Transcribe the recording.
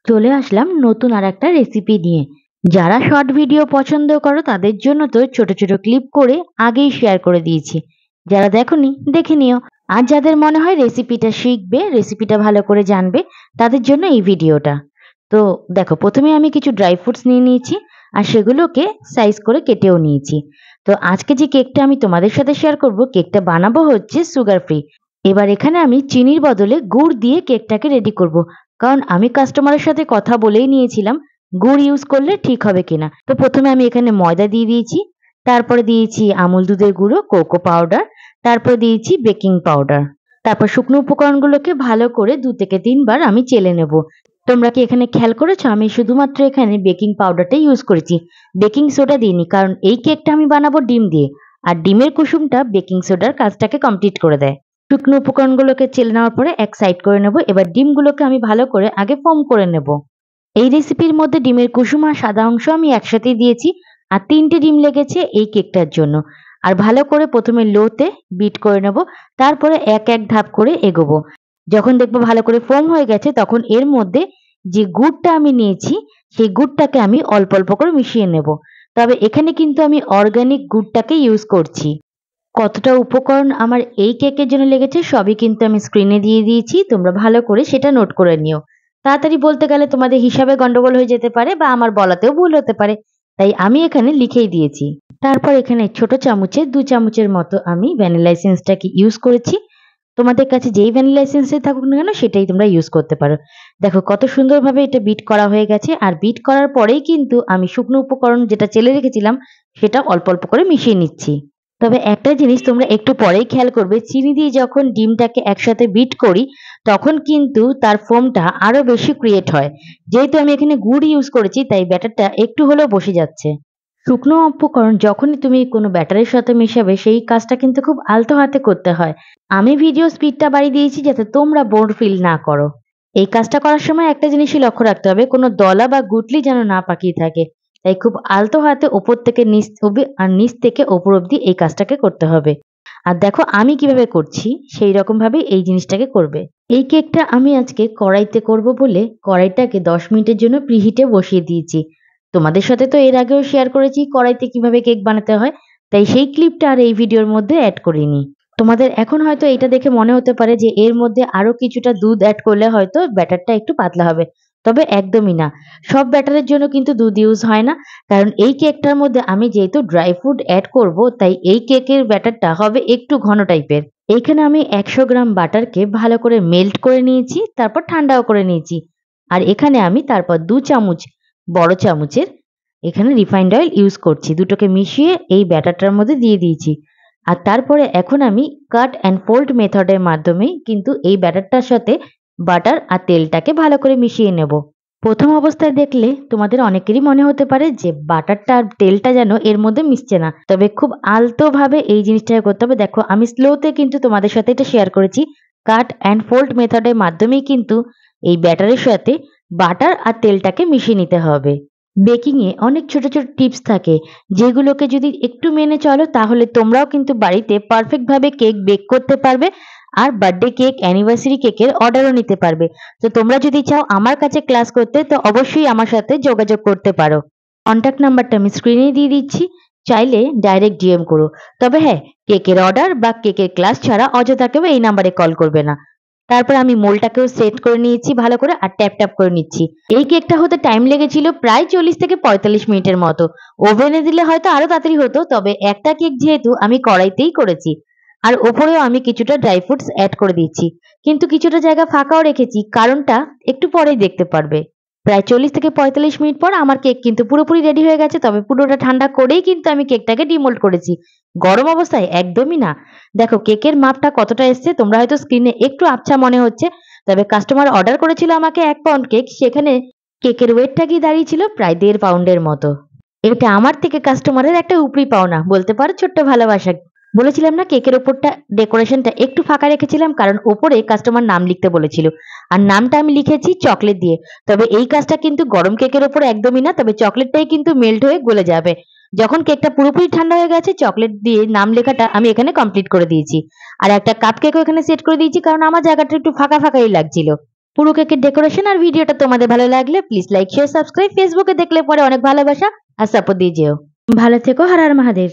চলে আসলাম নতুন আর একটা রেসিপি নিয়ে। যারা শর্ট ভিডিও পছন্দ করো তাদের জন্য তো ছোট ছোট ক্লিপ করে আগেই শেয়ার করে দিয়েছি। যারা দেখোনি দেখে নিও। আর যাদের মনে হয় রেসিপিটা শিখবে, রেসিপিটা ভালো করে জানবে, তাদের জন্য এই ভিডিওটা। তো দেখো, প্রথমে আমি কিছু ড্রাই ফ্রুটস নিয়ে নিয়েছি আর সেগুলোকে সাইজ করে কেটেও নিয়েছি। তো আজকে যে কেকটা আমি তোমাদের সাথে শেয়ার করব, কেকটা বানাবো হচ্ছে সুগার ফ্রি। এবার এখানে আমি চিনির বদলে গুড় দিয়ে কেকটাকে রেডি করব। কারণ আমি কাস্টমারের সাথে কথা বলেই নিয়েছিলাম গুড় ইউজ করলে ঠিক হবে কিনা। তো প্রথমে আমি এখানে ময়দা দিয়ে দিয়েছি, তারপরে দিয়েছি আমুল দুধের গুঁড়ো, কোকো পাউডার, তারপরে দিয়েছি বেকিং পাউডার। তারপর শুকনো উপকরণগুলোকে ভালো করে 2 থেকে 3 বার আমি চেলে নেব। তোমরা কি এখানে খেয়াল করেছো আমি শুধুমাত্র এখানে বেকিং পাউডারটাই ইউজ করেছি, বেকিং সোডা দিইনি। কারণ এই কেকটা আমি বানাবো ডিম দিয়ে, আর ডিমের কুসুমটা বেকিং সোডার কাজটাকে কমপ্লিট করে দেয়। শুকনো উপকরণগুলোকে চেলে নেওয়ার পরে এক সাইড করে নেব। এবার ডিমগুলোকে আমি ভালো করে আগে ফোম করে নেব। এই রেসিপির মধ্যে ডিমের কুসুম আর সাদা অংশ আমি একসাথেই দিয়েছি, আর 3টে ডিম লেগেছে এই কেকটার জন্য। আর ভালো করে প্রথমে লোতে বিট করে নেব, তারপরে এক এক ধাপ করে এগোবো। যখন দেখবো ভালো করে ফোম হয়ে গেছে, তখন এর মধ্যে যে গুড়টা আমি নিয়েছি সেই গুড়টাকে আমি অল্প অল্প করে মিশিয়ে নেব। তবে এখানে কিন্তু আমি অর্গানিক গুড়টাকে ইউজ করছি। কতটা উপকরণ আমার এই কেকের জন্য লেগেছে সবই কিন্তু আমি স্ক্রিনে দিয়ে দিয়েছি, তোমরা ভালো করে সেটা নোট করে নিও। তাড়াতাড়ি বলতে গেলে তোমাদের হিসাবে গন্ডগোল হয়ে যেতে পারে বা আমার বলাতেও ভুল হতে পারে, তাই আমি এখানে লিখেই দিয়েছি। তারপর এখানে ছোট চামচে 2 চামচের মতো আমি ভ্যানিলা এসেন্সটাকে ইউজ করেছি। তোমাদের কাছে যেই ভ্যানিলা এসেন্সই থাকুক না কেন সেটাই তোমরা ইউজ করতে পারো। দেখো কত সুন্দরভাবে এটা বিট করা হয়ে গেছে, আর বিট করার পরেই কিন্তু আমি শুকনো উপকরণ যেটা চেলে রেখেছিলাম সেটা অল্প অল্প করে মিশিয়ে নিচ্ছি। তবে একটা জিনিস তোমরা একটু পরেই খেয়াল করবে, চিনি দিয়ে যখন ডিমটাকে একসাথে বিট করি তখন কিন্তু তার ফোমটা আরো বেশি ক্রিয়েট হয়। যেহেতু আমি এখানে গুড় ইউজ করেছি তাই ব্যাটারটা একটু হলেও বসে যাচ্ছে। শুকনো উপকরণ যখনই তুমি কোনো ব্যাটারের সাথে মেশাবে সেই কাজটা কিন্তু খুব আলতো হাতে করতে হয়। আমি ভিডিও স্পিডটা বাড়িয়ে দিয়েছি যাতে তোমরা বোর ফিল না করো। এই কাজটা করার সময় একটা জিনিসই লক্ষ্য রাখতে হবে, কোনো দলা বা গুটলি যেন না পাকিয়ে থাকে। তাই খুব আলতো হাতে ওপর থেকে নিচ অব্দি আর নিচ থেকে ওপর অব্দি এই কাজটাকে করতে হবে। আর দেখো আমি কিভাবে করছি সেই রকম ভাবে এই জিনিসটাকে করবে। এই কেকটা আমি আজকে কড়াইতে করব বলে কড়াইটাকে 10 মিনিটের জন্য প্রিহিটে বসিয়ে দিয়েছি। তোমাদের সাথে তো এর আগেও শেয়ার করেছি কড়াইতে কিভাবে কেক বানাতে হয়, তাই সেই ক্লিপটা আর এই ভিডিওর মধ্যে অ্যাড করিনি। তোমাদের এখন হয়তো এটা দেখে মনে হতে পারে যে এর মধ্যে আরো কিছুটা দুধ অ্যাড করলে হয়তো ব্যাটারটা একটু পাতলা হবে। তবে একদমই না, সব ব্যাটারের জন্য কিন্তু দুধ ইউজ হয় না। কারণ এই কেকটার মধ্যে আমি যেহেতু ড্রাই ফ্রুট অ্যাড করব, তাই এই কেকের ব্যাটারটা হবে একটু ঘন টাইপের। এইখানে আমি 100 গ্রাম বাটারকে ভালো করে মেল্ট করে নিয়েছি, তারপর ঠান্ডাও করে নিয়েছি। আর এখানে আমি তারপর 2 চামচ বড় চামচের এখানে রিফাইন্ড অয়েল ইউজ করছি। দুটোকে মিশিয়ে এই ব্যাটারটার মধ্যে দিয়ে দিয়েছি। আর তারপরে এখন আমি কাট অ্যান্ড ফোল্ড মেথডের মাধ্যমে কিন্তু এই ব্যাটারটার সাথে বাটার আর তেলটাকে ভালো করে মিশিয়ে নেব। প্রথম অবস্থায় দেখলে তোমাদের অনেকেরই মনে হতে পারে যে বাটারটা আর তেলটা যেন এর মধ্যে মিশছে না, তবে খুব আলতো ভাবে এই জিনিসটা করতে হবে। দেখো আমি স্লোতে কিন্তু তোমাদের সাথে এটা শেয়ার করেছি। কাট অ্যান্ড ফোল্ড মেথডের মাধ্যমেই কিন্তু এই ব্যাটারের সাথে বাটার আর তেলটাকে মিশিয়ে নিতে হবে। বেকিং এ অনেক ছোট ছোট টিপস থাকে, যেগুলোকে যদি একটু মেনে চলো তাহলে তোমরাও কিন্তু বাড়িতে পারফেক্ট ভাবে কেক বেক করতে পারবে, আর বার্থডে কেক, অ্যানিভার্সারি কেকের অর্ডারও নিতে পারবে। তো তোমরা যদি চাও আমার কাছে ক্লাস করতে তো অবশ্যই আমার সাথে যোগাযোগ করতে পারো। কন্ট্যাক্ট নাম্বারটা আমি স্ক্রিনে দিয়ে দিচ্ছি, চাইলে ডাইরেক্ট ডিএম করো। তবে হ্যাঁ, কেকের অর্ডার বা কেকের ক্লাস ছাড়া অযথা কেউ এই নাম্বারে কল করবে না। তারপর আমি মোলটাকেও সেট করে নিয়েছি ভালো করে, আর ট্যাপ ট্যাপ করে নিচ্ছি। এই কেকটা হতে টাইম লেগেছিল প্রায় 40 থেকে 45 মিনিটের মতো। ওভেনে দিলে হয়তো আরো তাড়াতাড়ি হতো, তবে একটা কেক যেহেতু আমি কড়াইতেই করেছি। আর ওপরেও আমি কিছুটা ড্রাই ফ্রুটস অ্যাড করে দিচ্ছি, কিন্তু কিছুটা জায়গা ফাঁকাও রেখেছি, কারণটা একটু পরেই দেখতে পারবে। প্রায় 40 থেকে 45 মিনিট পর আমার কেক কিন্তু পুরোপুরি রেডি হয়ে গেছে, তবে পুরোটা ঠান্ডা করেই কিন্তু আমি কেকটাকে ডিমোল্ড করেছি, গরম অবস্থায় একদমই না। দেখো কেকের মাপটা কতটা এসছে তোমরা হয়তো স্ক্রিনে একটু আবছা মনে হচ্ছে, তবে কাস্টমার অর্ডার করেছিল আমাকে 1 পাউন্ড কেক, সেখানে কেকের ওয়েটটা কি দাঁড়িয়েছিল প্রায় 1.5 পাউন্ডের মতো। এটা আমার থেকে কাস্টমারের একটা উপরি পাওনা, বলতে পারো ছোট্ট ভালোবাসা। বলেছিলাম না কেকের ওপরটা ডেকোরেশনটা একটু ফাঁকা রেখেছিলাম, কারণ ওপরে কাস্টমার নাম লিখতে বলেছিল, আর নামটা আমি লিখেছি চকলেট দিয়ে। তবে এই কাজটা কিন্তু গরম কেকের ওপর একদমই না, তবে চকলেটটাই কিন্তু মেল্ট হয়ে গলে যাবে। যখন কেকটা পুরোপুরি ঠান্ডা হয়ে গেছে চকলেট দিয়ে নাম লেখাটা আমি এখানে কমপ্লিট করে দিয়েছি। আর একটা কাপ কেকও এখানে সেট করে দিয়েছি, কারণ আমার জায়গাটা একটু ফাঁকা ফাঁকাই লাগছিল। পুরো কেকের ডেকোরেশন আর ভিডিওটা তোমাদের ভালো লাগলে প্লিজ লাইক শেয়ার সাবস্ক্রাইব, ফেসবুকে দেখলে পরে অনেক ভালোবাসা আর সাপোর্ট দিয়ে যেও। ভালো থেকো, হর হর মহাদেব।